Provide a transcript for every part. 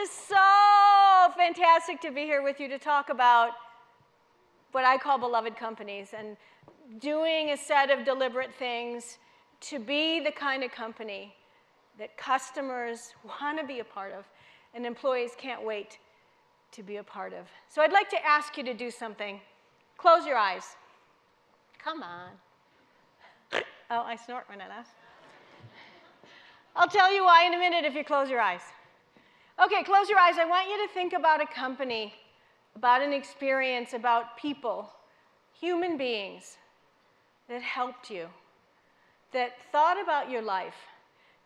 is so fantastic to be here with you to talk about what I call beloved companies and doing a set of deliberate things to be the kind of company that customers want to be a part of and employees can't wait to be a part of. So I'd like to ask you to do something. Close your eyes. Come on. Oh, I snort when I laugh. I'll tell you why in a minute if you close your eyes. Okay, close your eyes. I want you to think about a company, about an experience, about people, human beings that helped you, that thought about your life,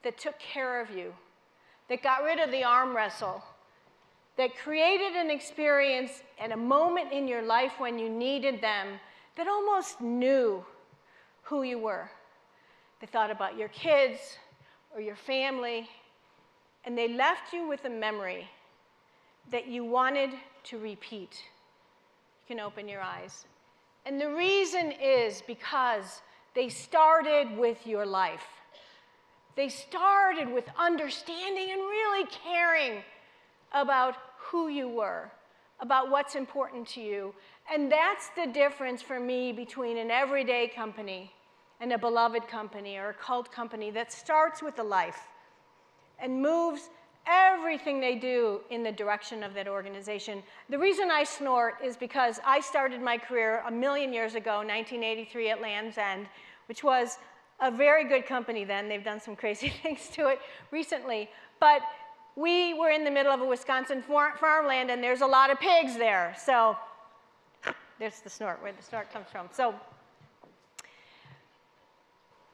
that took care of you, that got rid of the arm wrestle, that created an experience and a moment in your life when you needed them, that almost knew who you were. They thought about your kids or your family, and they left you with a memory that you wanted to repeat. You can open your eyes. And the reason is because they started with your life. They started with understanding and really caring about who you were, about what's important to you. And that's the difference for me between an everyday company and a beloved company or a cult company that starts with a life and moves everything they do in the direction of that organization. The reason I snort is because I started my career a million years ago, 1983 at Land's End, which was a very good company then. They've done some crazy things to it recently. But we were in the middle of a Wisconsin farmland, and there's a lot of pigs there. So there's the snort, where the snort comes from.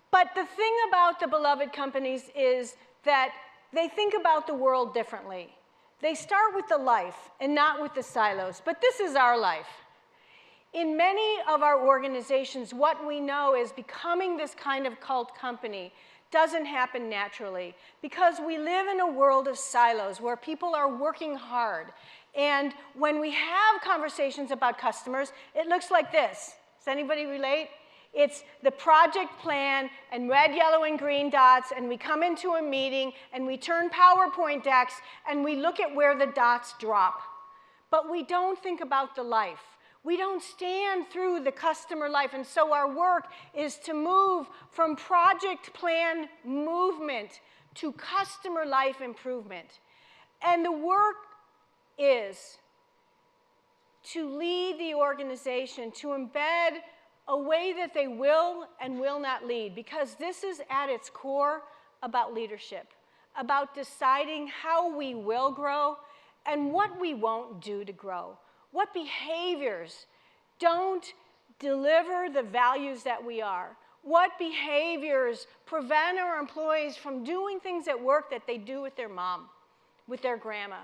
But the thing about the beloved companies is that they think about the world differently. They start with the life and not with the silos. But this is our life. In many of our organizations, what we know is becoming this kind of cult company doesn't happen naturally because we live in a world of silos where people are working hard. And when we have conversations about customers, it looks like this. Does anybody relate? It's the project plan and red, yellow, and green dots, and we come into a meeting and we turn PowerPoint decks and we look at where the dots drop. But we don't think about the life. We don't stand through the customer life, and so our work is to move from project plan movement to customer life improvement. And the work is to lead the organization, to embed a way that they will and will not lead, because this is at its core about leadership, about deciding how we will grow and what we won't do to grow. What behaviors don't deliver the values that we are? What behaviors prevent our employees from doing things at work that they do with their mom, with their grandma?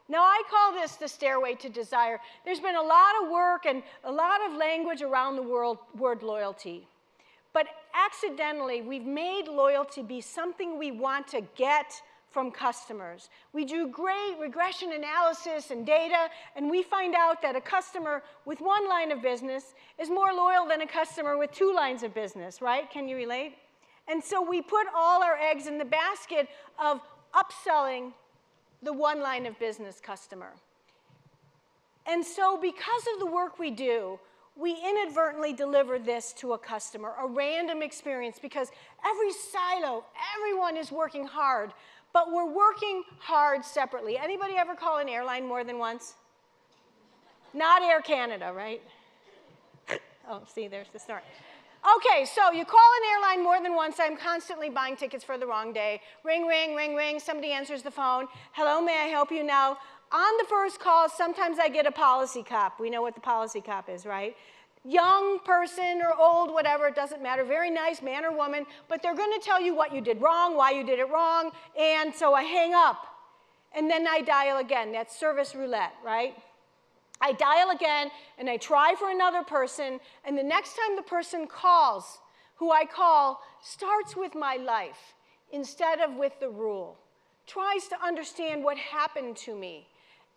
Now, I call this the stairway to desire. There's been a lot of work and a lot of language around the word loyalty. But accidentally, we've made loyalty be something we want to get from customers. We do great regression analysis and data, and we find out that a customer with one line of business is more loyal than a customer with 2 lines of business, right? Can you relate? And so we put all our eggs in the basket of upselling the one line of business customer. And so because of the work we do, we inadvertently deliver this to a customer, a random experience, because every silo, everyone is working hard, but we're working hard separately. Anybody ever call an airline more than once? Not Air Canada, right? Oh, see, there's the start. Okay, so you call an airline more than once. I'm constantly buying tickets for the wrong day. Ring, ring, ring, ring. Somebody answers the phone. Hello, may I help you now? On the first call, sometimes I get a policy cop. We know what the policy cop is, right? Young person or old, whatever, it doesn't matter. Very nice man or woman, but they're going to tell you what you did wrong, why you did it wrong, and so I hang up. And then I dial again. That's service roulette, right? I dial again, and I try for another person, and the next time the person calls, who I call, starts with my life instead of with the rule, tries to understand what happened to me,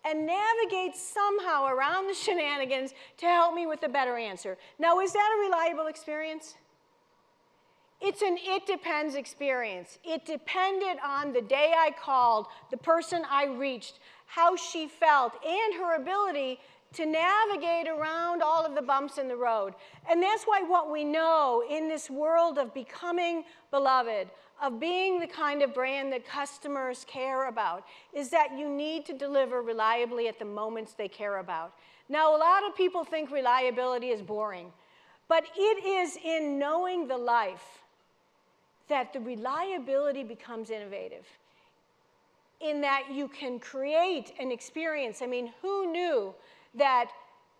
and navigates somehow around the shenanigans to help me with a better answer. Now, is that a reliable experience? It's an it depends experience. It depended on the day I called, the person I reached, how she felt, and her ability to navigate around all of the bumps in the road. And that's why what we know in this world of becoming beloved, of being the kind of brand that customers care about, is that you need to deliver reliably at the moments they care about. Now, a lot of people think reliability is boring, but it is in knowing the life that the reliability becomes innovative, in that you can create an experience. I mean, who knew that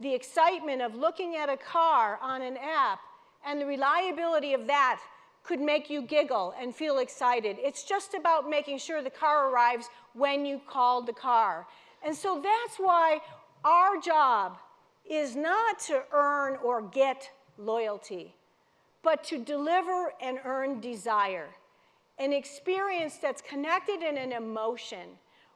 the excitement of looking at a car on an app and the reliability of that could make you giggle and feel excited? It's just about making sure the car arrives when you called the car. And so that's why our job is not to earn or get loyalty, but to deliver and earn desire, an experience that's connected in an emotion,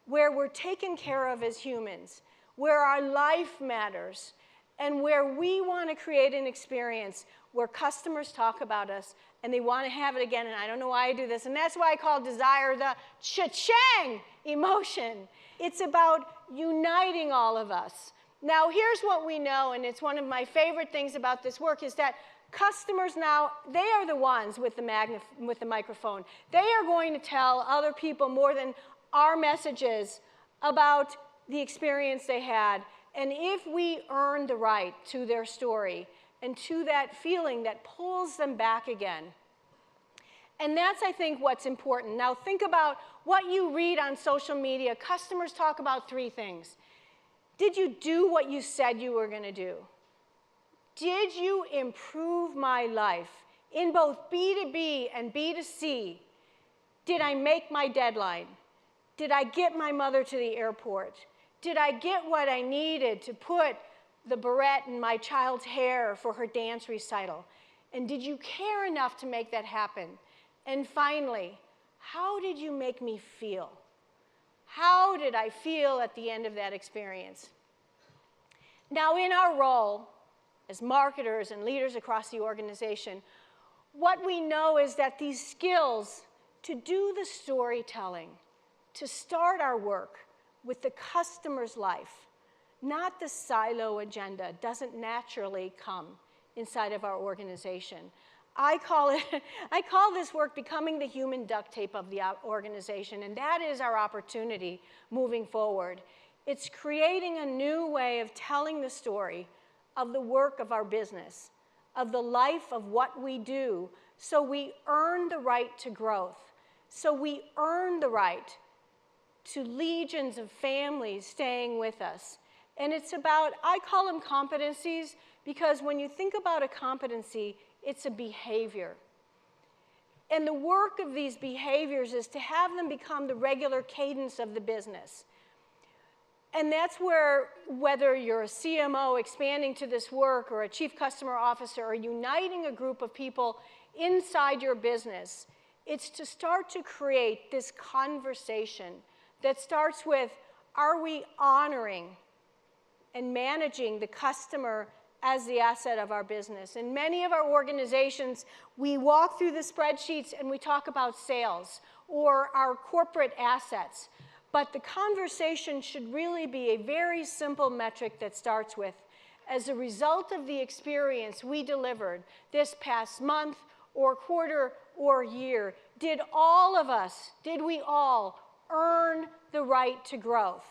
where we're taken care of as humans, where our life matters, and where we want to create an experience where customers talk about us and they want to have it again. And I don't know why I do this, and that's why I call desire the cha-chang emotion. It's about uniting all of us. Now, here's what we know, and it's one of my favorite things about this work, is that customers now, they are the ones with the microphone. They are going to tell other people more than our messages about the experience they had. And if we earn the right to their story and to that feeling that pulls them back again. And that's, I think, what's important. Now, think about what you read on social media. Customers talk about three things. Did you do what you said you were going to do? Did you improve my life in both B2B and B2C? Did I make my deadline? Did I get my mother to the airport? Did I get what I needed to put the barrette in my child's hair for her dance recital? And did you care enough to make that happen? And finally, how did you make me feel? How did I feel at the end of that experience? Now, in our role as marketers and leaders across the organization, what we know is that these skills to do the storytelling, to start our work with the customer's life, not the silo agenda, doesn't naturally come inside of our organization. I call this work becoming the human duct tape of the organization, and that is our opportunity moving forward. It's creating a new way of telling the story of the work of our business, of the life of what we do, so we earn the right to growth, so we earn the right to legions of families staying with us. And it's about, I call them competencies, because when you think about a competency, it's a behavior. And the work of these behaviors is to have them become the regular cadence of the business. And that's where, whether you're a CMO expanding to this work, or a chief customer officer, or uniting a group of people inside your business, it's to start to create this conversation that starts with, are we honoring and managing the customer as the asset of our business? In many of our organizations, we walk through the spreadsheets and we talk about sales or our corporate assets. But the conversation should really be a very simple metric that starts with, as a result of the experience we delivered this past month or quarter or year, did we all earn the right to growth?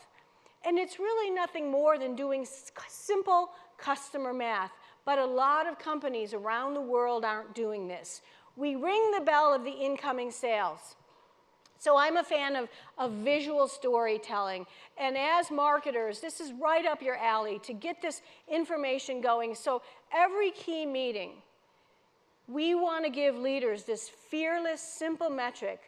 And it's really nothing more than doing simple customer math, but a lot of companies around the world aren't doing this. We ring the bell of the incoming sales. So I'm a fan of visual storytelling, and as marketers, this is right up your alley to get this information going. So every key meeting, we want to give leaders this fearless, simple metric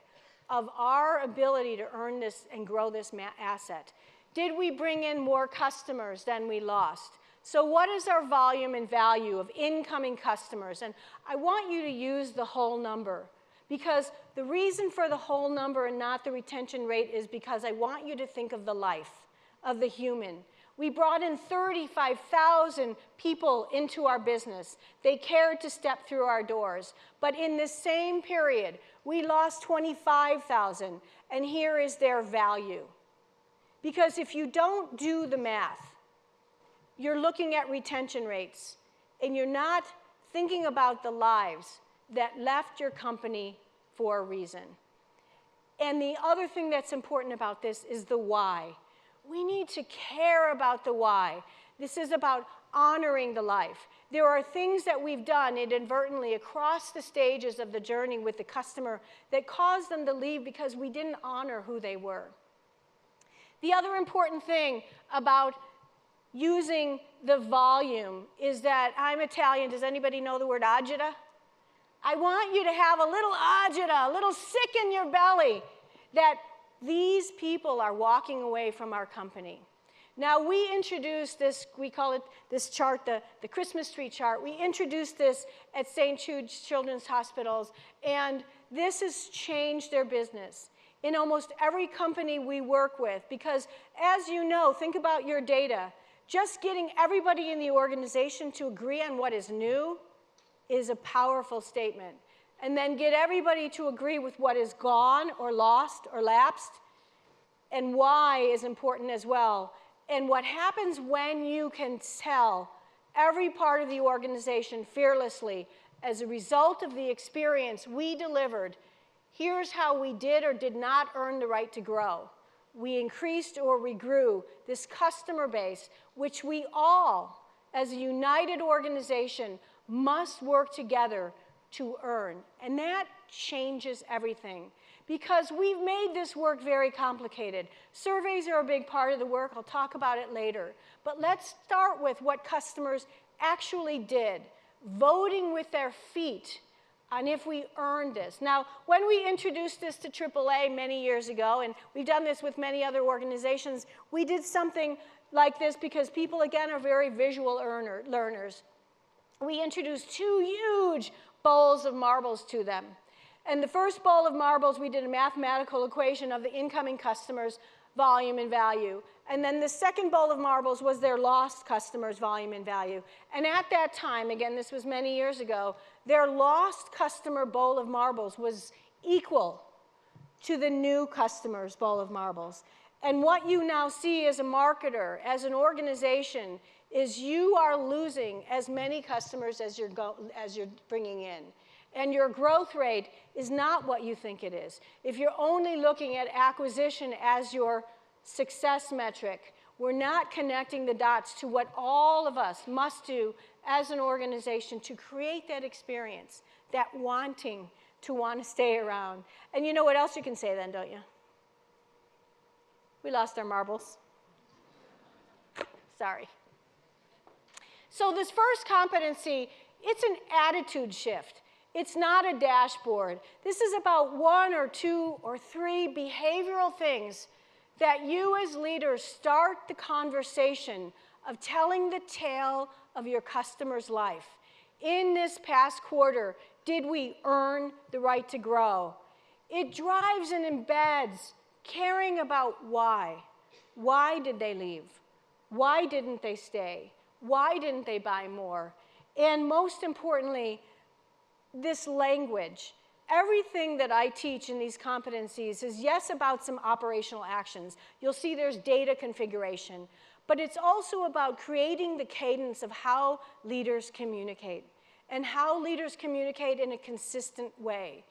of our ability to earn this and grow this asset. Did we bring in more customers than we lost? So what is our volume and value of incoming customers? And I want you to use the whole number, because the reason for the whole number and not the retention rate is because I want you to think of the life of the human. We brought in 35,000 people into our business. They cared to step through our doors. But in this same period, we lost 25,000, and here is their value. Because if you don't do the math, you're looking at retention rates, and you're not thinking about the lives that left your company for a reason. And the other thing that's important about this is the why. We need to care about the why. This is about honoring the life. There are things that we've done inadvertently across the stages of the journey with the customer that caused them to leave because we didn't honor who they were. The other important thing about using the volume is that I'm Italian. Does anybody know the word agita? I want you to have a little agita, a little sick in your belly, that these people are walking away from our company. Now, we introduced this, we call it this chart, the Christmas tree chart. We introduced this at St. Jude's Children's Hospitals, and this has changed their business in almost every company we work with. Because, as you know, think about your data. Just getting everybody in the organization to agree on what is new is a powerful statement. And then get everybody to agree with what is gone or lost or lapsed, and why is important as well. And what happens when you can tell every part of the organization fearlessly as a result of the experience we delivered, here's how we did or did not earn the right to grow. We increased or we grew this customer base, which we all, as a united organization, must work together to earn. And that changes everything. Because we've made this work very complicated. Surveys are a big part of the work. I'll talk about it later. But let's start with what customers actually did, voting with their feet on if we earned this. Now, when we introduced this to AAA many years ago, and we've done this with many other organizations, we did something like this because people, again, are very visual learners. We introduced 2 huge bowls of marbles to them. And the first bowl of marbles, we did a mathematical equation of the incoming customers' volume and value. And then the second bowl of marbles was their lost customers' volume and value. And at that time, again, this was many years ago, their lost customer bowl of marbles was equal to the new customer's bowl of marbles. And what you now see as a marketer, as an organization, is you are losing as many customers as you're bringing in. And your growth rate is not what you think it is. If you're only looking at acquisition as your success metric, we're not connecting the dots to what all of us must do as an organization to create that experience, that wanting to want to stay around. And you know what else you can say then, don't you? We lost our marbles. Sorry. So this first competency, it's an attitude shift. It's not a dashboard. This is about 1 or 2 or 3 behavioral things that you as leaders start the conversation of telling the tale of your customer's life. In this past quarter, did we earn the right to grow? It drives and embeds caring about why. Why did they leave? Why didn't they stay? Why didn't they buy more? And most importantly, this language. Everything that I teach in these competencies is, yes, about some operational actions. You'll see there's data configuration. But it's also about creating the cadence of how leaders communicate and how leaders communicate in a consistent way.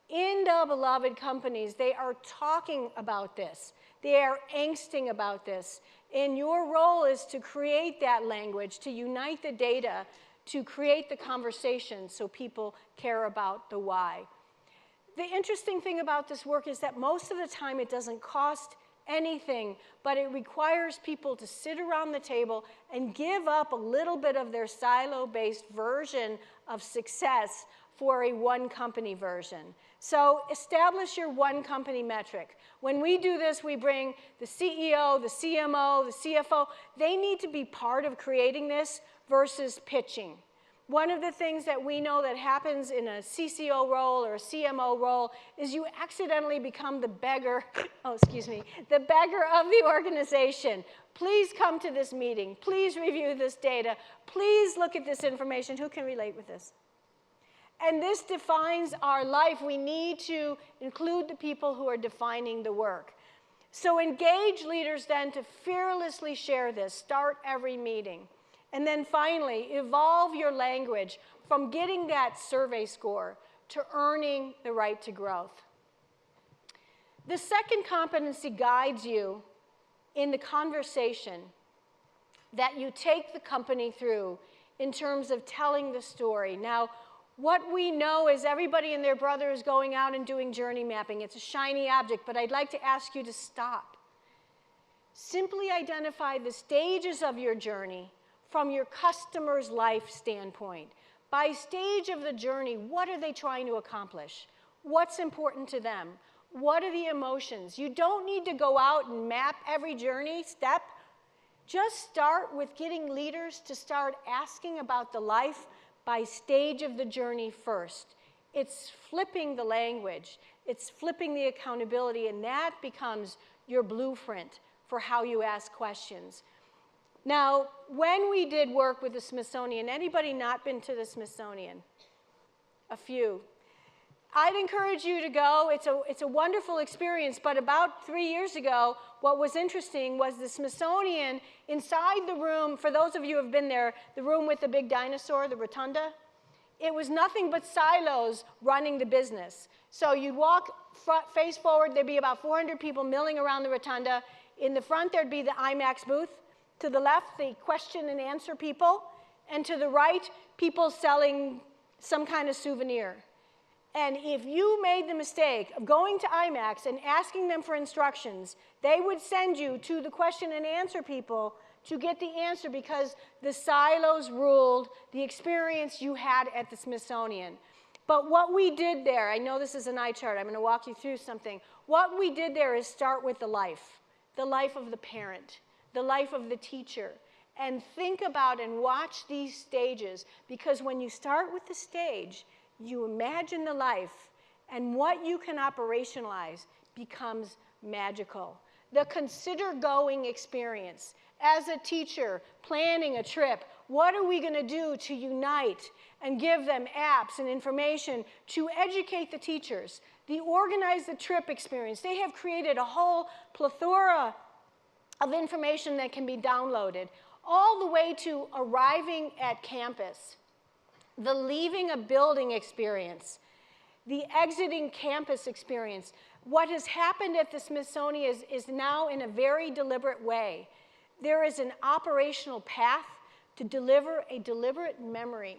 In the beloved companies, they are talking about this. They are angsting about this. And your role is to create that language, to unite the data, to create the conversation so people care about the why. The interesting thing about this work is that most of the time it doesn't cost anything, but it requires people to sit around the table and give up a little bit of their silo-based version of success for a one-company version. So establish your one-company metric. When we do this, we bring the CEO, the CMO, the CFO. They need to be part of creating this versus pitching. One of the things that we know that happens in a CCO role or a CMO role is you accidentally become the beggar, the beggar of the organization. Please come to this meeting. Please review this data. Please look at this information. Who can relate with this? And this defines our life. We need to include the people who are defining the work. So engage leaders then to fearlessly share this. Start every meeting. And then finally, evolve your language from getting that survey score to earning the right to growth. The second competency guides you in the conversation that you take the company through in terms of telling the story. Now, what we know is everybody and their brother is going out and doing journey mapping. It's a shiny object, but I'd like to ask you to stop. Simply identify the stages of your journey from your customer's life standpoint. By stage of the journey, what are they trying to accomplish? What's important to them? What are the emotions? You don't need to go out and map every journey step. Just start with getting leaders to start asking about the life by stage of the journey first. It's flipping the language. It's flipping the accountability, and that becomes your blueprint for how you ask questions. Now, when we did work with the Smithsonian, anybody not been to the Smithsonian? A few. I'd encourage you to go. It's a wonderful experience, but about 3 years ago, what was interesting was the Smithsonian, inside the room, for those of you who have been there, the room with the big dinosaur, the rotunda, it was nothing but silos running the business. So you'd walk face forward, there'd be about 400 people milling around the rotunda. In the front, there'd be the IMAX booth. To the left, the question and answer people. And to the right, people selling some kind of souvenir. And if you made the mistake of going to IMAX and asking them for instructions, they would send you to the question and answer people to get the answer because the silos ruled the experience you had at the Smithsonian. But what we did there, I know this is an eye chart, I'm going to walk you through something. What we did there is start with the life of the parent, the life of the teacher, and think about and watch these stages, because when you start with the stage, you imagine the life, and what you can operationalize becomes magical. The consider going experience. As a teacher planning a trip, what are we going to do to unite and give them apps and information to educate the teachers? The organize the trip experience. They have created a whole plethora of information that can be downloaded, all the way to arriving at campus, the leaving a building experience, the exiting campus experience. What has happened at the Smithsonian is now in a very deliberate way. There is an operational path to deliver a deliberate memory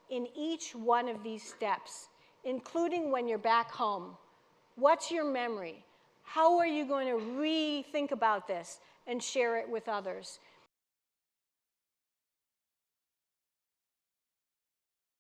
in each one of these steps, including when you're back home. What's your memory? How are you going to rethink about this and share it with others?